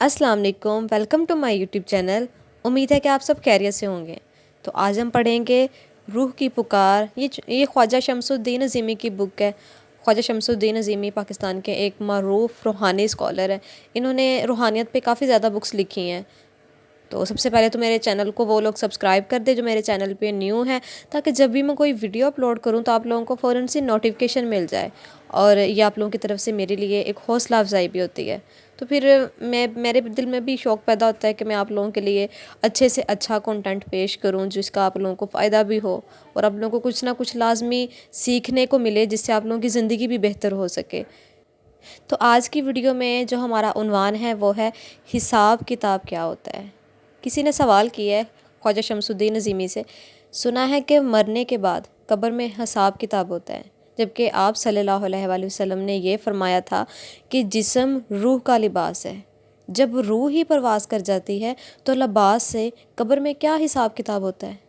अस्सलाम वालेकुम, welcome to my YouTube channel. उम्मीद है कि आप सब खैरियत से होंगे। तो आज हम पढ़ेंगे रूह की पुकार। ये ख्वाजा शमसुद्दीन अज़ीमी की बुक है। ख्वाजा शमसुद्दीन अज़ीमी पाकिस्तान के एक मरूफ रूहानी स्कॉलर हैं। इन्होंने रूहानियत पे काफ़ी ज़्यादा बुक्स लिखी हैं। तो सबसे पहले तो मेरे चैनल को वो लोग सब्सक्राइब कर दे जो मेरे चैनल पे न्यू है, ताकि जब भी मैं कोई वीडियो अपलोड करूँ तो आप लोगों को फ़ौरन से नोटिफिकेशन मिल जाए। और ये आप लोगों की तरफ से मेरे लिए एक हौसला अफजाई भी होती है। तो फिर मेरे दिल में भी शौक़ पैदा होता है कि मैं आप लोगों के लिए अच्छे से अच्छा कंटेंट पेश करूं, जिसका आप लोगों को फ़ायदा भी हो और आप लोगों को कुछ ना कुछ लाजमी सीखने को मिले, जिससे आप लोगों की ज़िंदगी भी बेहतर हो सके। तो आज की वीडियो में जो हमारा उन्वान है वो है हिसाब किताब क्या होता है। किसी ने सवाल किया है ख्वाजा शमसुद्दीन अज़ीमी से, सुना है कि मरने के बाद कब्र में हिसाब किताब होता है, जबकि आप सल्लल्लाहु अलैहि वसल्लम ने ये फरमाया था कि जिस्म रूह का लिबास है। जब रूह ही परवास कर जाती है तो लिबास से कब्र में क्या हिसाब किताब होता है?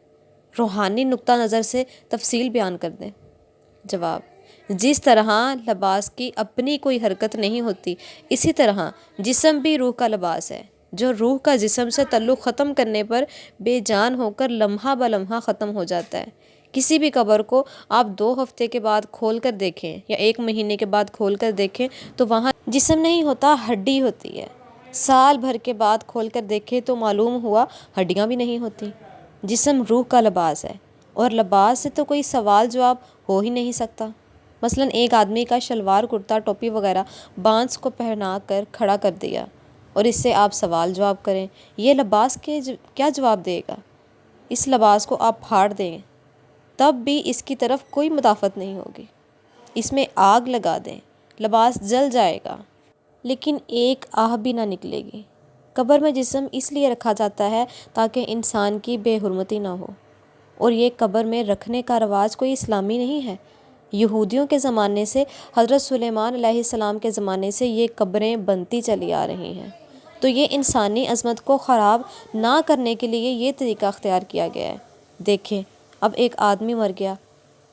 रूहानी नुक्ता नज़र से तफसील बयान कर दें। जवाब, जिस तरह लिबास की अपनी कोई हरकत नहीं होती, इसी तरह जिस्म भी रूह का लिबास है। जो रूह का जिस्म से तल्लुक़ ख़त्म करने पर बेजान होकर लम्हा ब लम्हा ख़त्म हो जाता है। किसी भी कब्र को आप 2 हफ्ते के बाद खोल कर देखें या 1 महीने के बाद खोल कर देखें तो वहाँ जिस्म नहीं होता, हड्डी होती है। साल भर के बाद खोल कर देखें तो मालूम हुआ हड्डियाँ भी नहीं होती। जिस्म रूह का लिबास है और लिबास से तो कोई सवाल जवाब हो ही नहीं सकता। मसलन एक आदमी का शलवार कुर्ता टोपी वगैरह बांस को पहना कर खड़ा कर दिया और इससे आप सवाल जवाब करें, ये लिबास के क्या जवाब देगा? इस लिबास को आप फाड़ दें तब भी इसकी तरफ कोई मुदाफ़त नहीं होगी। इसमें आग लगा दें, लिबास जल जाएगा लेकिन एक आह भी ना निकलेगी। कब्र में जिस्म इसलिए रखा जाता है ताकि इंसान की बेहुरमती ना हो, और ये कब्र में रखने का रवाज कोई इस्लामी नहीं है। यहूदियों के ज़माने से, हज़रत सुलेमान अलैहिस्सलाम के ज़माने से ये कब्रें बनती चली आ रही हैं। तो ये इंसानी अज़मत को ख़राब ना करने के लिए ये तरीका अख्तियार किया गया है। देखें, अब एक आदमी मर गया,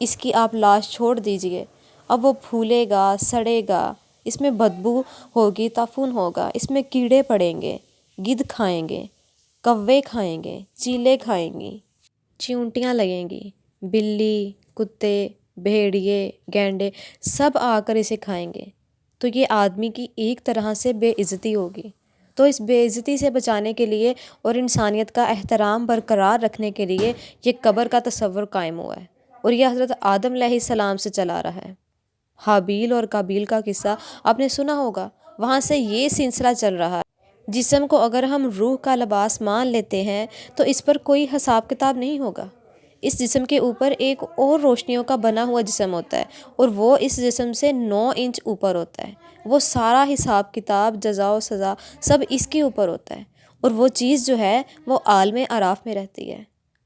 इसकी आप लाश छोड़ दीजिए, अब वो फूलेगा, सड़ेगा, इसमें बदबू होगी, ताफून होगा, इसमें कीड़े पड़ेंगे, गिद्ध खाएंगे, कौवे खाएंगे, चीले खाएंगी, चींटियाँ लगेंगी, बिल्ली, कुत्ते, भेड़िए, गैंडे सब आकर इसे खाएंगे। तो ये आदमी की एक तरह से बेइज्जती होगी। तो इस बेइज्जती से बचाने के लिए और इंसानियत का एहतराम बरकरार रखने के लिए ये कब्र का तसव्वुर कायम हुआ है, और यह हज़रत आदम अलैहिस्सलाम से चला रहा है। हाबील और काबील का किस्सा आपने सुना होगा, वहाँ से ये सिलसिला चल रहा है। जिस्म को अगर हम रूह का लिबास मान लेते हैं तो इस पर कोई हिसाब किताब नहीं होगा। इस जिस्म के ऊपर एक और रोशनियों का बना हुआ जिस्म होता है, और वो इस जिस्म से 9 इंच ऊपर होता है। वो सारा हिसाब किताब, जज़ा व सज़ा सब इसके ऊपर होता है, और वो चीज़ जो है वो आलम अराफ में रहती है।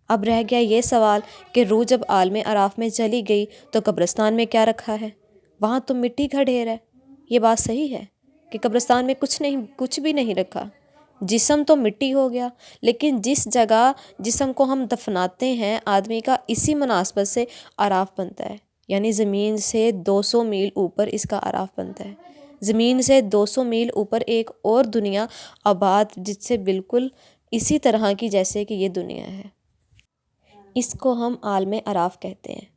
अब रह गया ये सवाल कि रूह जब आलम अराफ में चली गई तो कब्रिस्तान में क्या रखा है? वहाँ तो मिट्टी का ढेर है। ये बात सही है कि कब्रिस्तान में कुछ भी नहीं रखा। जिस्म तो मिट्टी हो गया, लेकिन जिस जगह जिस्म को हम दफनाते हैं आदमी का, इसी मुनासबत से अराफ बनता है। यानी ज़मीन से 200 मील ऊपर इसका अराफ बनता है। ज़मीन से 200 मील ऊपर एक और दुनिया आबाद, जिससे बिल्कुल इसी तरह की जैसे कि ये दुनिया है। इसको हम आलम अराफ कहते हैं।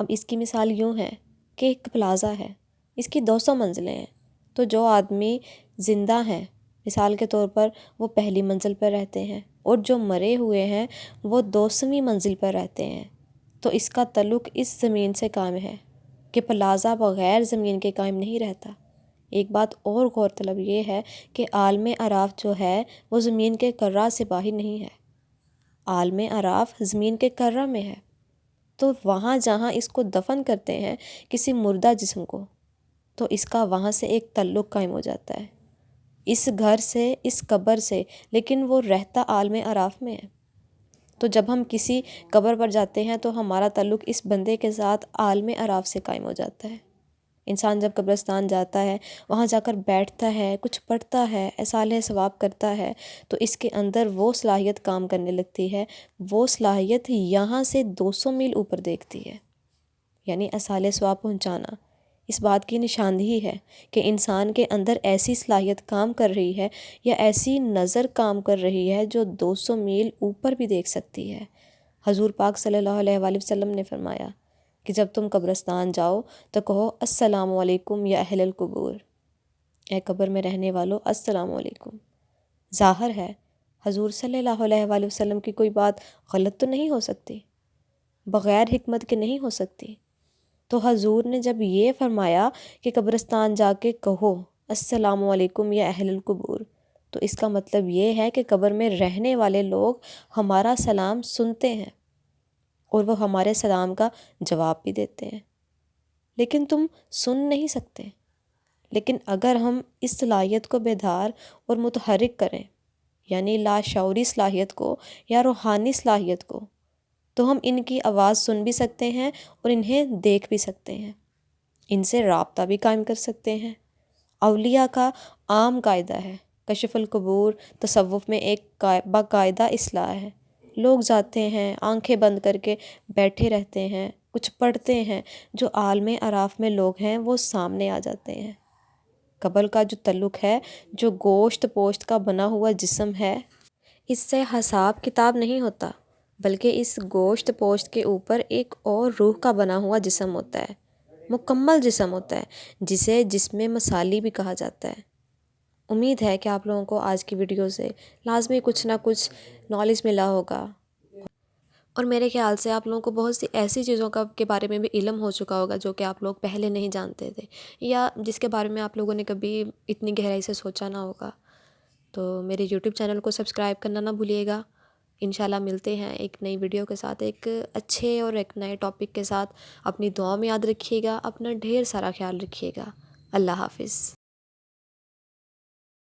अब इसकी मिसाल यूँ है कि एक प्लाज़ा है, इसकी 200 मंजिलें हैं। तो जो आदमी ज़िंदा हैं, मिसाल के तौर पर, वो पहली मंजिल पर रहते हैं, और जो मरे हुए हैं वो 200वीं मंजिल पर रहते हैं। तो इसका तल्लुक़ इस ज़मीन से कायम है कि प्लाज़ा बग़ैर ज़मीन के कायम नहीं रहता। एक बात और गौरतलब ये है कि आलम अराफ जो है वो ज़मीन के कर्रा से बाहर नहीं है। आलम अराफ ज़मीन के कर्रा में है। तो वहाँ जहाँ इसको दफन करते हैं किसी मुर्दा जिस्म को, तो इसका वहाँ से एक तल्लुक़ कायम हो जाता है, इस घर से, इस कब्र से, लेकिन वो रहता आलम अराफ में है। तो जब हम किसी कब्र पर जाते हैं तो हमारा तल्लुक़ इस बंदे के साथ आलम अराफ से कायम हो जाता है। इंसान जब कब्रिस्तान जाता है, वहाँ जाकर बैठता है, कुछ पढ़ता है, एसाले सवाब करता है, तो इसके अंदर वो सलाहियत काम करने लगती है। वो सलाहियत यहाँ से 200 मील ऊपर देखती है, यानी एसाले सवाब पहुँचाना। اس بات کی نشاندہی ہے کہ انسان کے اندر ایسی صلاحیت کام کر رہی ہے یا ایسی نظر کام کر رہی ہے جو 200 میل اوپر بھی دیکھ سکتی ہے۔ حضور پاک صلی اللہ علیہ وآلہ وسلم نے فرمایا کہ جب تم قبرستان جاؤ تو کہو السلام علیکم یا اہل القبور، اے قبر میں رہنے والو السلام علیکم۔ ظاہر ہے حضور صلی اللہ علیہ وآلہ وسلم کی کوئی بات غلط تو نہیں ہو سکتی، بغیر حکمت کے نہیں ہو سکتی۔ تو حضور نے جب یہ فرمایا کہ قبرستان جا کے کہو السلام علیکم یا اہل القبور، تو اس کا مطلب یہ ہے کہ قبر میں رہنے والے لوگ ہمارا سلام سنتے ہیں اور وہ ہمارے سلام کا جواب بھی دیتے ہیں، لیکن تم سن نہیں سکتے۔ لیکن اگر ہم اس صلاحیت کو بیدار اور متحرک کریں، یعنی لاشعوری صلاحیت کو یا روحانی صلاحیت کو، تو ہم ان کی آواز سن بھی سکتے ہیں اور انہیں دیکھ بھی سکتے ہیں، ان سے رابطہ بھی قائم کر سکتے ہیں۔ اولیاء کا عام قاعدہ ہے، کشف القبور تصوف میں ایک باقاعدہ اصلاح ہے۔ لوگ جاتے ہیں، آنکھیں بند کر کے بیٹھے رہتے ہیں، کچھ پڑھتے ہیں، جو عالم اعراف میں لوگ ہیں وہ سامنے آ جاتے ہیں۔ قبر کا جو تعلق ہے، جو گوشت پوشت کا بنا ہوا جسم ہے، اس سے حساب کتاب نہیں ہوتا، بلکہ اس گوشت پوشت کے اوپر ایک اور روح کا بنا ہوا جسم ہوتا ہے، مکمل جسم ہوتا ہے، جسے جسم مثالی بھی کہا جاتا ہے۔ امید ہے کہ آپ لوگوں کو آج کی ویڈیو سے لازمی کچھ نہ کچھ نالج ملا ہوگا، اور میرے خیال سے آپ لوگوں کو بہت سی ایسی چیزوں کے بارے میں بھی علم ہو چکا ہوگا جو کہ آپ لوگ پہلے نہیں جانتے تھے، یا جس کے بارے میں آپ لوگوں نے کبھی اتنی گہرائی سے سوچا نہ ہوگا۔ تو میرے یوٹیوب چینل کو سبسکرائب کرنا نہ بھولیے گا۔ انشاءاللہ ملتے ہیں ایک نئی ویڈیو کے ساتھ، ایک اچھے اور ایک نئے ٹاپک کے ساتھ۔ اپنی دعا میں یاد رکھیے گا، اپنا ڈھیر سارا خیال رکھیے گا۔ اللہ حافظ۔